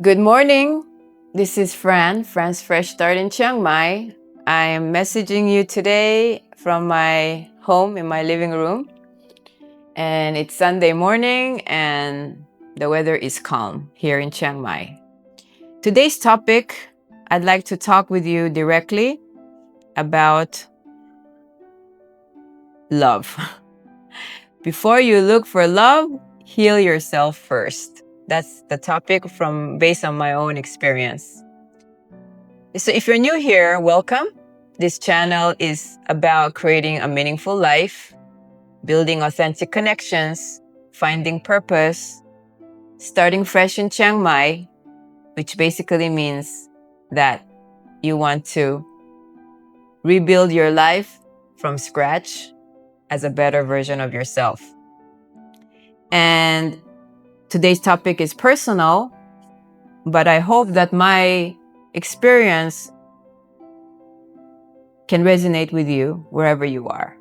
Good morning. This is Fran's Fresh Start in Chiang Mai. I am messaging you today from my home in my living room. And it's Sunday morning and the weather is calm here in Chiang Mai. Today's topic, I'd like to talk with you directly about love. Before you look for love, heal yourself first. That's the topic based on my own experience. So if you're new here, welcome. This channel is about creating a meaningful life, building authentic connections, finding purpose, starting fresh in Chiang Mai, which basically means that you want to rebuild your life from scratch as a better version of yourself. And today's topic is personal, but I hope that my experience can resonate with you wherever you are.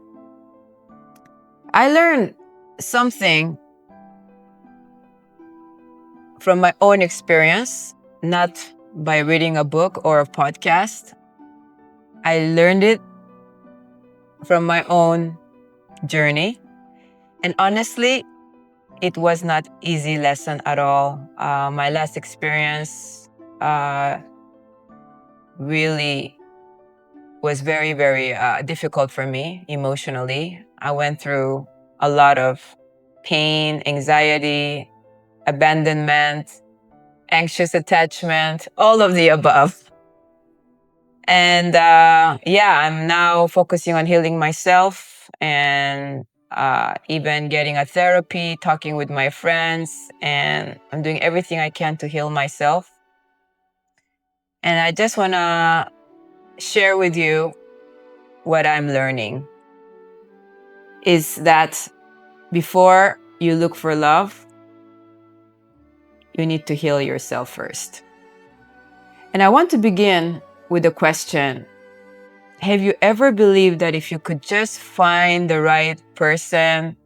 I learned something from my own experience, not by reading a book or a podcast. I learned it from my own journey. And honestly, it was not easy lesson at all. My last experience really was very, very difficult for me emotionally. I went through a lot of pain, anxiety, abandonment, anxious attachment, all of the above. And I'm now focusing on healing myself and even getting a therapy, talking with my friends, and I'm doing everything I can to heal myself. And I just want to share with you what I'm learning is that before you look for love, you need to heal yourself first. And I want to begin with a question. Have you ever believed that if you could just find the right person,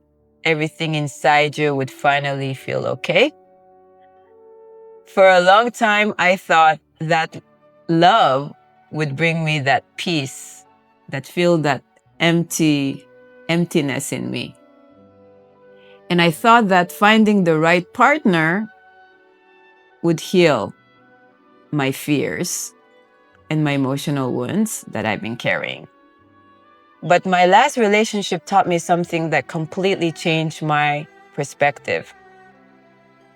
everything inside you would finally feel okay? For a long time, I thought that love would bring me that peace, that feel that emptiness in me. And I thought that finding the right partner would heal my fears and my emotional wounds that I've been carrying. But my last relationship taught me something that completely changed my perspective.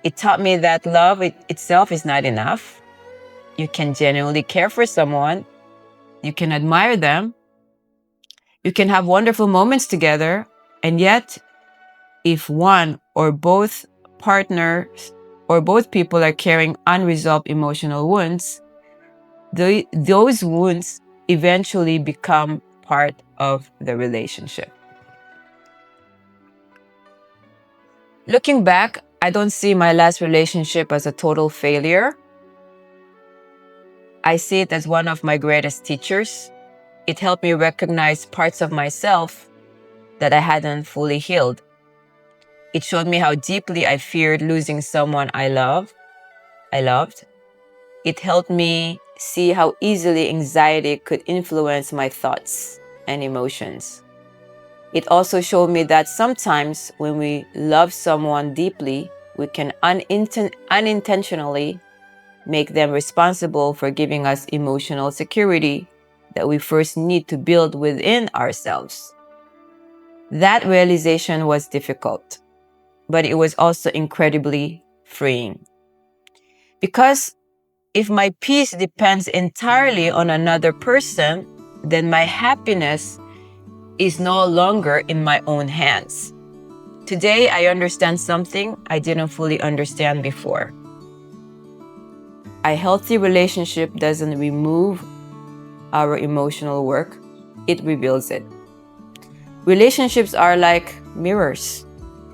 It taught me that love itself is not enough. You can genuinely care for someone. You can admire them. You can have wonderful moments together. And yet, if one or both partners or both people are carrying unresolved emotional wounds, those wounds eventually become part of the relationship. Looking back, I don't see my last relationship as a total failure. I see it as one of my greatest teachers. It helped me recognize parts of myself that I hadn't fully healed. It showed me how deeply I feared losing someone I loved. It helped me see how easily anxiety could influence my thoughts and emotions. It also showed me that sometimes when we love someone deeply, we can unintentionally make them responsible for giving us emotional security that we first need to build within ourselves. That realization was difficult, but it was also incredibly freeing. Because if my peace depends entirely on another person, then my happiness is no longer in my own hands. Today, I understand something I didn't fully understand before. A healthy relationship doesn't remove our emotional work, it reveals it. Relationships are like mirrors.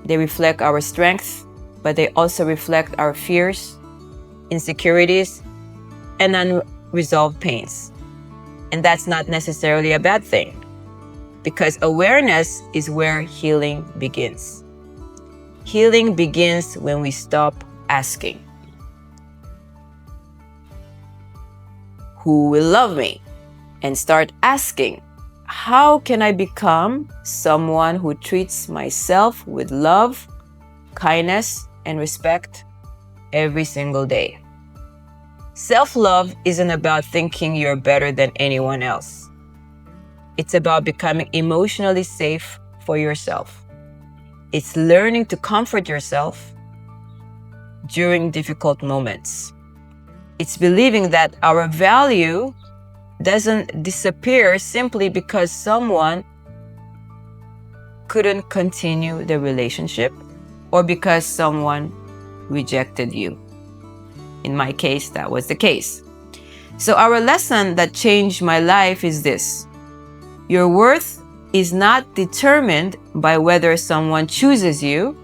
They reflect our strengths, but they also reflect our fears, insecurities, and unresolved pains. And that's not necessarily a bad thing, because awareness is where healing begins. Healing begins when we stop asking, who will love me, and start asking, how can I become someone who treats myself with love, kindness, and respect every single day? Self-love isn't about thinking you're better than anyone else. It's about becoming emotionally safe for yourself. It's learning to comfort yourself during difficult moments. It's believing that our value doesn't disappear simply because someone couldn't continue the relationship or because someone rejected you. In my case, that was the case. So our lesson that changed my life is this: your worth is not determined by whether someone chooses you.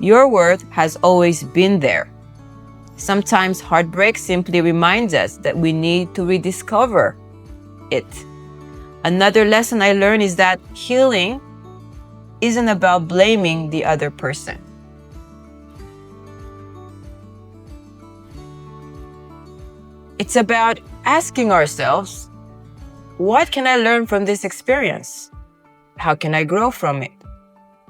Your worth has always been there. Sometimes heartbreak simply reminds us that we need to rediscover it. Another lesson I learned is that healing isn't about blaming the other person. It's about asking ourselves, what can I learn from this experience? How can I grow from it?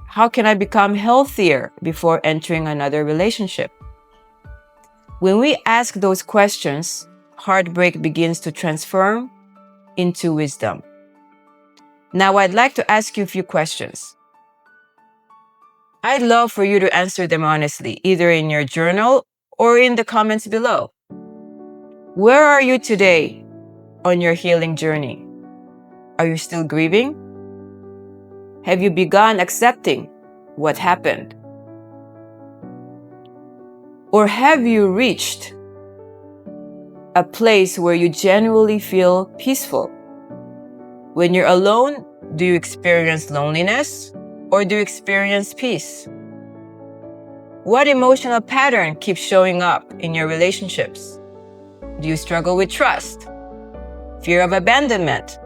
How can I become healthier before entering another relationship? When we ask those questions, heartbreak begins to transform into wisdom. Now, I'd like to ask you a few questions. I'd love for you to answer them honestly, either in your journal or in the comments below. Where are you today on your healing journey? Are you still grieving? Have you begun accepting what happened? Or have you reached a place where you genuinely feel peaceful? When you're alone, do you experience loneliness or do you experience peace? What emotional pattern keeps showing up in your relationships? Do you struggle with trust, fear of abandonment,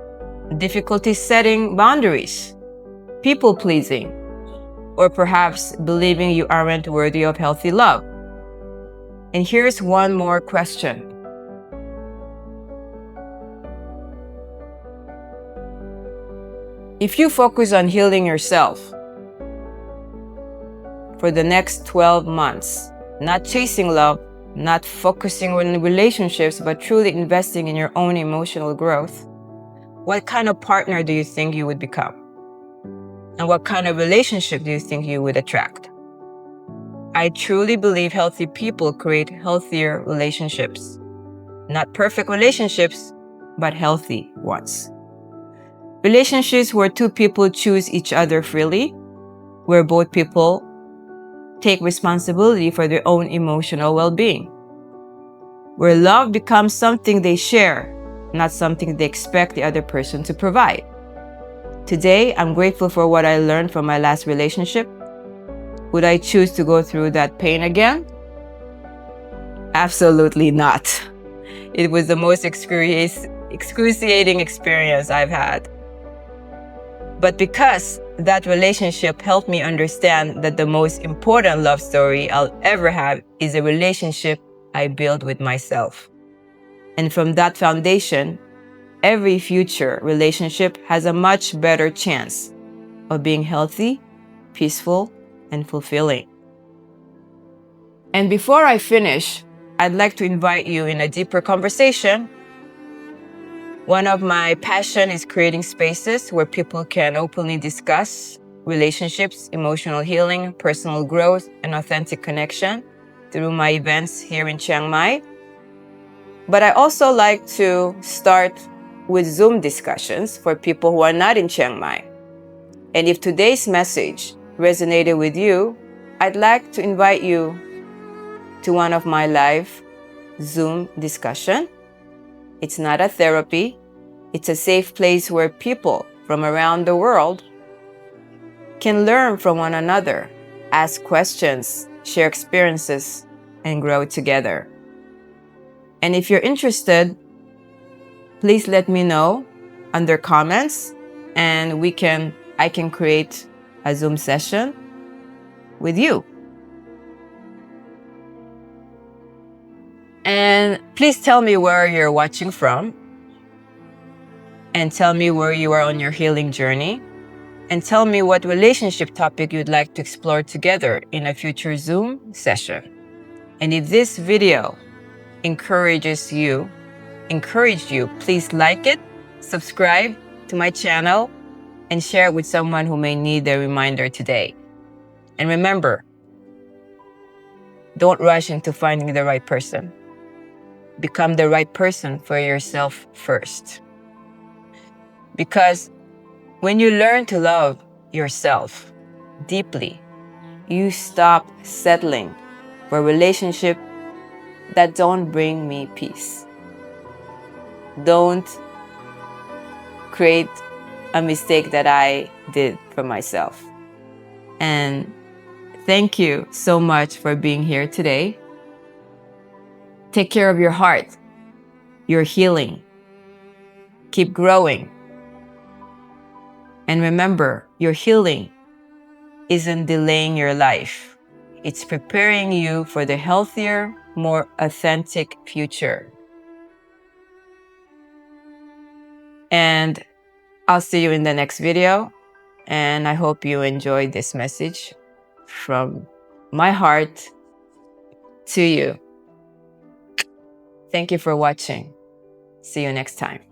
difficulty setting boundaries, people pleasing, or perhaps believing you aren't worthy of healthy love? And here's one more question. If you focus on healing yourself for the next 12 months, not chasing love, not focusing on relationships, but truly investing in your own emotional growth, what kind of partner do you think you would become? And what kind of relationship do you think you would attract? I truly believe healthy people create healthier relationships. Not perfect relationships, but healthy ones. Relationships where two people choose each other freely, where both people take responsibility for their own emotional well-being, where love becomes something they share, not something they expect the other person to provide. Today, I'm grateful for what I learned from my last relationship. Would I choose to go through that pain again? Absolutely not. It was the most excruciating experience I've had. But because that relationship helped me understand that the most important love story I'll ever have is a relationship I build with myself. And from that foundation, every future relationship has a much better chance of being healthy, peaceful, and fulfilling. And before I finish, I'd like to invite you in a deeper conversation. One of my passions is creating spaces where people can openly discuss relationships, emotional healing, personal growth, and authentic connection through my events here in Chiang Mai. But I also like to start with Zoom discussions for people who are not in Chiang Mai. And if today's message resonated with you, I'd like to invite you to one of my live Zoom discussion. It's not a therapy. It's a safe place where people from around the world can learn from one another, ask questions, share experiences, and grow together. And if you're interested, please let me know under comments and I can create a Zoom session with you. And please tell me where you're watching from, and tell me where you are on your healing journey, and tell me what relationship topic you'd like to explore together in a future Zoom session. And if this video encouraged you, please like it, subscribe to my channel, and share it with someone who may need a reminder today. And remember, don't rush into finding the right person. Become the right person for yourself first. Because when you learn to love yourself deeply, you stop settling for relationships that don't bring me peace. Don't create a mistake that I did for myself. And thank you so much for being here today. Take care of your heart. You're healing. Keep growing. And remember, your healing isn't delaying your life. It's preparing you for the healthier, more authentic future. And I'll see you in the next video. And I hope you enjoyed this message from my heart to you. Thank you for watching. See you next time.